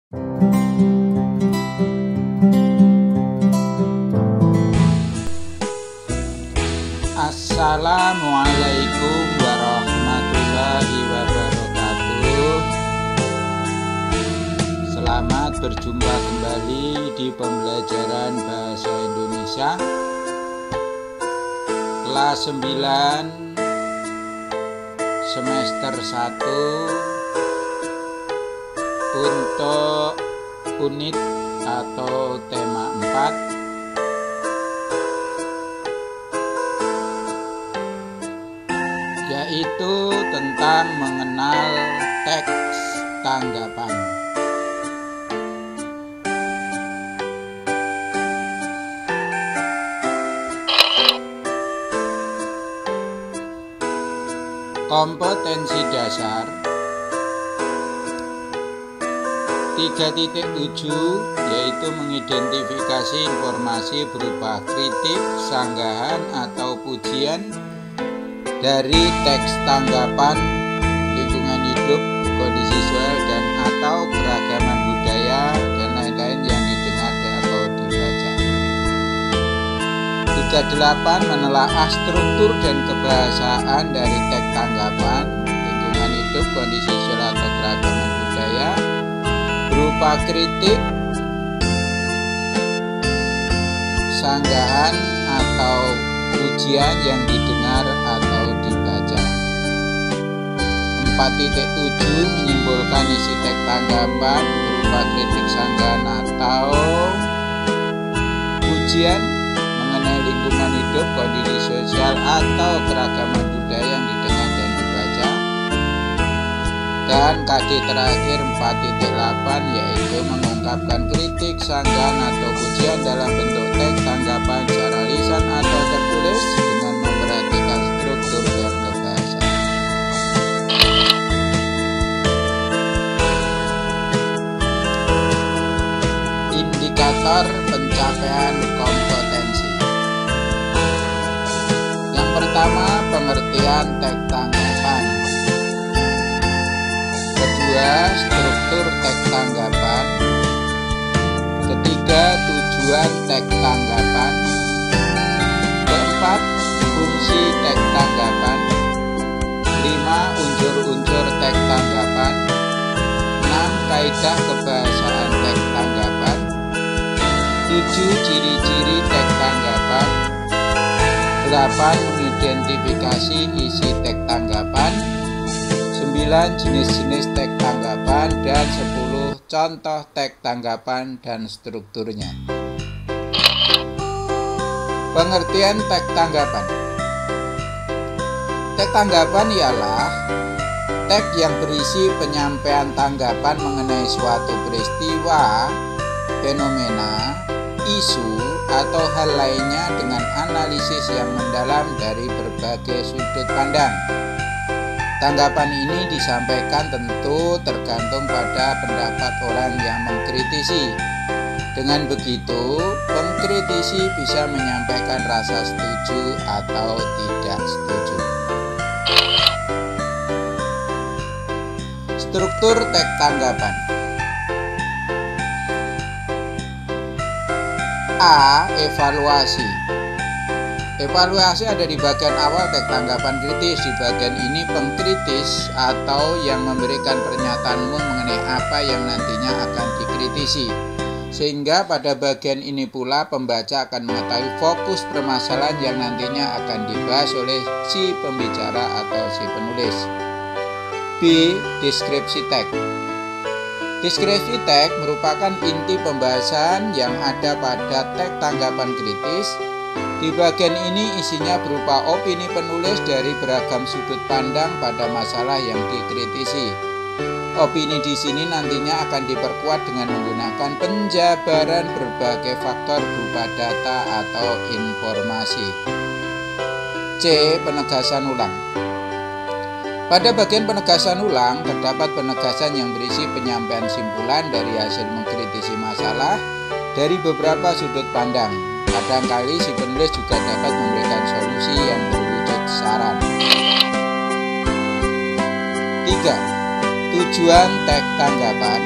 Assalamualaikum warahmatullahi wabarakatuh. Selamat berjumpa kembali di pembelajaran Bahasa Indonesia kelas 9 semester 1 untuk unit atau tema 4, yaitu tentang mengenal teks tanggapan. Kompetensi dasar 3.7 yaitu mengidentifikasi informasi berupa kritik, sanggahan atau pujian dari teks tanggapan, lingkungan hidup, kondisi sosial dan atau keragaman budaya dan lain-lain yang didengar atau dibaca. 38 menelaah struktur dan kebahasaan dari teks tanggapan, lingkungan hidup, kondisi sosial atau keragaman budaya berupa kritik, sanggahan atau pujian yang didengar atau dibaca. 4.7 menyimpulkan isi teks tanggapan berupa kritik, sanggahan atau pujian mengenai lingkungan hidup, kondisi sosial atau keragaman budaya yang didengar dan dibaca. Dan KD terakhir 4.8 yaitu mengungkapkan kritik, sanggahan atau pujian dalam bentuk teks tanggapan secara lisan atau tertulis dengan memperhatikan struktur dan kebahasaan. Indikator pencapaian kompetensi. Yang pertama, pengertian teks tanggapan. Kedua, struktur teks tanggapan. Ketiga, tujuan teks tanggapan. Keempat, fungsi teks tanggapan. 5, unsur-unsur teks tanggapan. 6, kaidah kebahasaan teks tanggapan. 7, ciri-ciri teks tanggapan. 8, mengidentifikasi isi teks tanggapan. 9, jenis-jenis teks tanggapan. Dan 10, contoh teks tanggapan dan strukturnya. Pengertian teks tanggapan. Teks tanggapan ialah teks yang berisi penyampaian tanggapan mengenai suatu peristiwa, fenomena, isu, atau hal lainnya dengan analisis yang mendalam dari berbagai sudut pandang. Tanggapan ini disampaikan tentu tergantung pada pendapat orang yang mengkritisi. Dengan begitu, pengkritisi bisa menyampaikan rasa setuju atau tidak setuju. Struktur teks tanggapan. A. Evaluasi. Evaluasi ada di bagian awal teks tanggapan kritis. Di bagian ini pengkritis atau yang memberikan pernyataan umum mengenai apa yang nantinya akan dikritisi. Sehingga pada bagian ini pula pembaca akan mengetahui fokus permasalahan yang nantinya akan dibahas oleh si pembicara atau si penulis. B. Deskripsi teks. Deskripsi teks merupakan inti pembahasan yang ada pada teks tanggapan kritis. Di bagian ini isinya berupa opini penulis dari beragam sudut pandang pada masalah yang dikritisi. Opini di sini nantinya akan diperkuat dengan menggunakan penjabaran berbagai faktor berupa data atau informasi. C. Penegasan ulang. Pada bagian penegasan ulang terdapat penegasan yang berisi penyampaian simpulan dari hasil mengkritisi masalah dari beberapa sudut pandang. Kadangkali si penulis juga dapat memberikan solusi yang berwujud saran. 3. Tujuan teks tanggapan.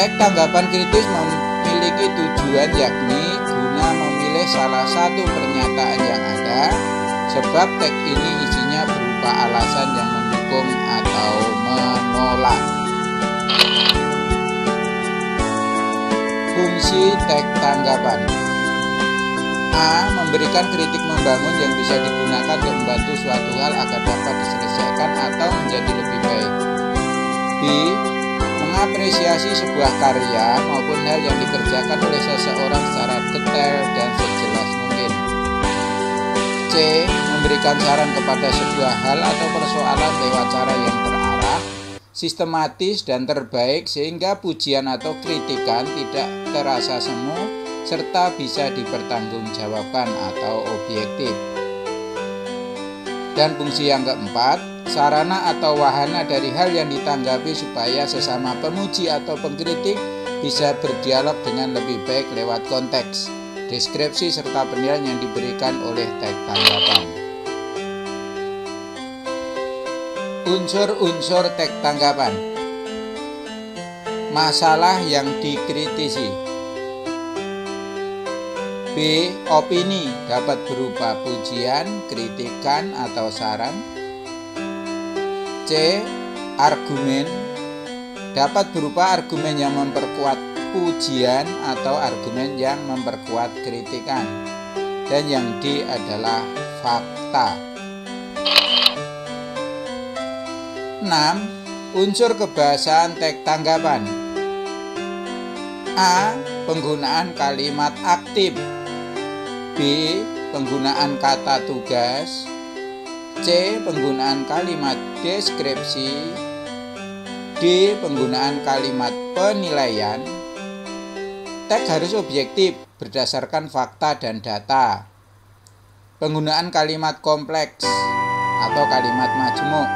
Teks tanggapan kritis memiliki tujuan yakni guna memilih salah satu pernyataan yang ada, sebab teks ini isinya berupa alasan yang mendukung atau menolak. Fungsi teks tanggapan: A. Memberikan kritik membangun yang bisa digunakan untuk membantu suatu hal agar dapat diselesaikan atau menjadi lebih baik. B. Mengapresiasi sebuah karya maupun hal yang dikerjakan oleh seseorang secara detail dan sejelas mungkin. C. Memberikan saran kepada sebuah hal atau persoalan lewat cara yang terarah, sistematis dan terbaik sehingga pujian atau kritikan tidak terasa semu serta bisa dipertanggungjawabkan atau objektif. Dan fungsi yang keempat, sarana atau wahana dari hal yang ditanggapi supaya sesama pemuji atau pengkritik bisa berdialog dengan lebih baik lewat konteks, deskripsi serta penilaian yang diberikan oleh teks tanggapan. Unsur-unsur teks tanggapan: masalah yang dikritisi. B. Opini dapat berupa pujian, kritikan, atau saran. C. Argumen dapat berupa argumen yang memperkuat pujian atau argumen yang memperkuat kritikan. Dan yang D adalah fakta. 6. Unsur kebahasaan teks tanggapan. A. Penggunaan kalimat aktif. B. Penggunaan kata tugas. C. Penggunaan kalimat deskripsi. D. Penggunaan kalimat penilaian. Teks harus objektif berdasarkan fakta dan data. Penggunaan kalimat kompleks atau kalimat majmuk.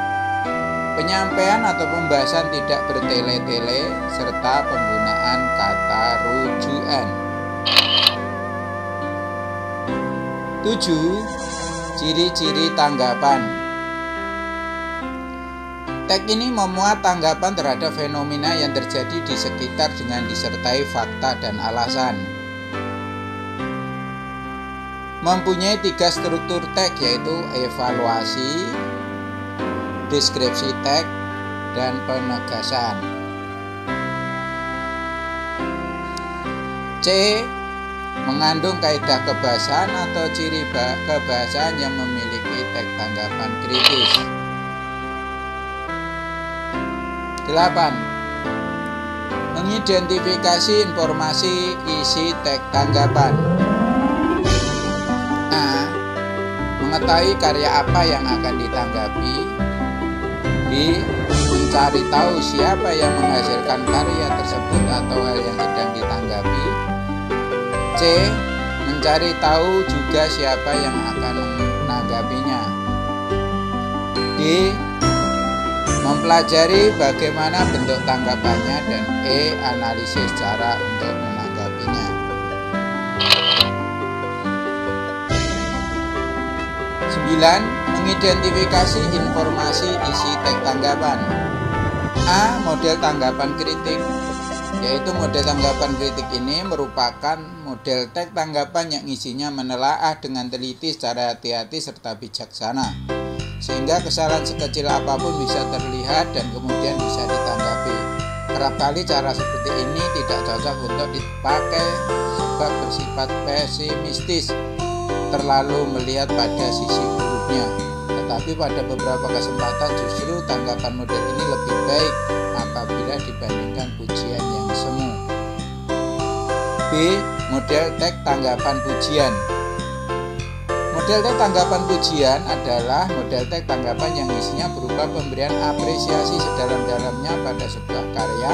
Penyampaian atau pembahasan tidak bertele-tele serta penggunaan kata rujukan. 7. Ciri-ciri tanggapan. Teks ini memuat tanggapan terhadap fenomena yang terjadi di sekitar dengan disertai fakta dan alasan. Mempunyai 3 struktur teks, yaitu evaluasi, deskripsi teks, dan penegasan. C. Mengandung kaidah kebahasaan atau ciri kebahasaan yang memiliki teks tanggapan kritis. 8. Mengidentifikasi informasi isi teks tanggapan. A. Mengetahui karya apa yang akan ditanggapi. B. Mencari tahu siapa yang menghasilkan karya tersebut atau hal yang sedang ditanggapi. C. Mencari tahu juga siapa yang akan menanggapinya. D. Mempelajari bagaimana bentuk tanggapannya. Dan E. Analisis cara untuk menanggapinya. 9. Mengidentifikasi informasi isi teks tanggapan. A. Model tanggapan kritik, yaitu model tanggapan kritik ini merupakan model teks tanggapan yang isinya menelaah dengan teliti secara hati-hati serta bijaksana, sehingga kesalahan sekecil apapun bisa terlihat dan kemudian bisa ditanggapi. Kerap kali cara seperti ini tidak cocok untuk dipakai sebab bersifat pesimistis, terlalu melihat pada sisi buruknya. Tetapi pada beberapa kesempatan justru tanggapan model ini lebih baik apabila dibandingkan pujian yang semu. B. Model teks tanggapan pujian. Model teks tanggapan pujian adalah model teks tanggapan yang isinya berupa pemberian apresiasi sedalam-dalamnya pada sebuah karya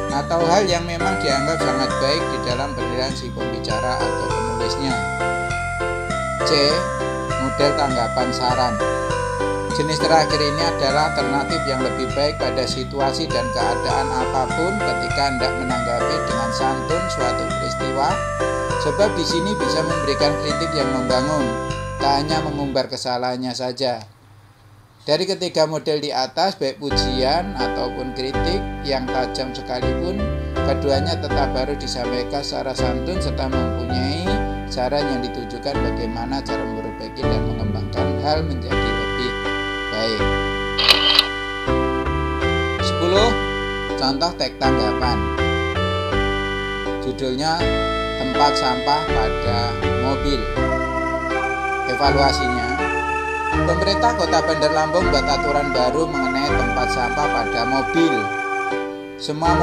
atau hal yang memang dianggap sangat baik di dalam penilaian si pembicara atau penulisnya. C. Model tanggapan saran. Jenis terakhir ini adalah alternatif yang lebih baik pada situasi dan keadaan apapun ketika hendak menanggapi dengan santun suatu peristiwa, sebab di sini bisa memberikan kritik yang membangun, tak hanya mengumbar kesalahannya saja. Dari ketiga model di atas, baik pujian ataupun kritik yang tajam sekalipun, Keduanya tetap harus disampaikan secara santun serta mempunyai cara yang ditujukan bagaimana cara memperbaiki dan mengembangkan hal menjadi lebih baik. 10. Contoh teks tanggapan. Judulnya tempat sampah pada mobil. Evaluasinya, pemerintah Kota Bandar Lampung buat aturan baru mengenai tempat sampah pada mobil. Semua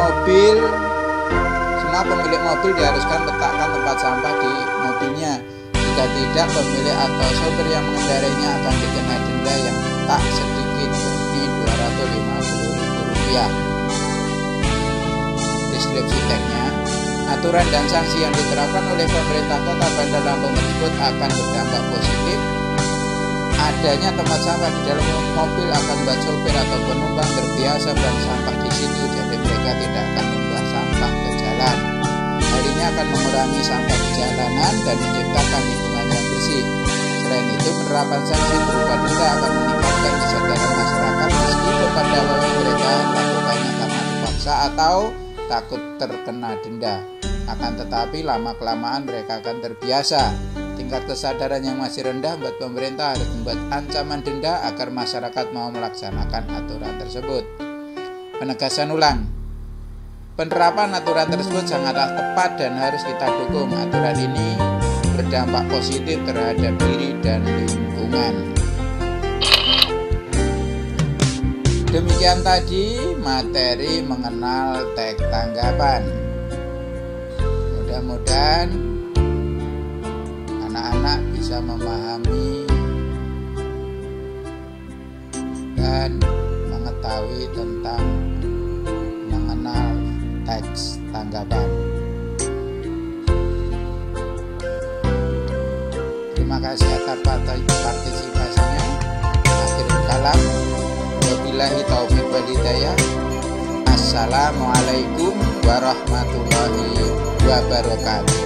pemilik mobil diharuskan letakkan tempat sampah di mobilnya. Jika tidak, pemilik atau sopir yang mengendarainya akan dikenai denda yang tak sedikit, yakni Rp250.000. Deskripsi teksnya, aturan dan sanksi yang diterapkan oleh pemerintah Kota Bandar Lampung tersebut akan berdampak positif. Adanya tempat sampah di dalam mobil akan membuat sopir atau penumpang terbiasa buang sampah di situ, jadi mereka tidak akan membuang sampah ke jalan. Hal ini akan mengurangi sampah di jalanan dan menciptakan lingkungan yang bersih. Selain itu, penerapan sanksi berupa denda akan meningkatkan kesadaran masyarakat meskipun pada awalnya mereka melakukannya karena dipaksa atau takut terkena denda. Akan tetapi lama-kelamaan mereka akan terbiasa. Tingkat kesadaran yang masih rendah membuat pemerintah harus membuat ancaman denda agar masyarakat mau melaksanakan aturan tersebut. Penegasan ulang, penerapan aturan tersebut sangatlah tepat dan harus kita dukung. Aturan ini berdampak positif terhadap diri dan lingkungan. Demikian tadi materi mengenal teks tanggapan. Mudah-mudahan anak-anak bisa memahami dan mengetahui tentang mengenal teks tanggapan. Terima kasih atas partisipasinya. Akhirul kalam, wabillahi taufiq wal hidayah. Assalamualaikum warahmatullahi wabarakatuh.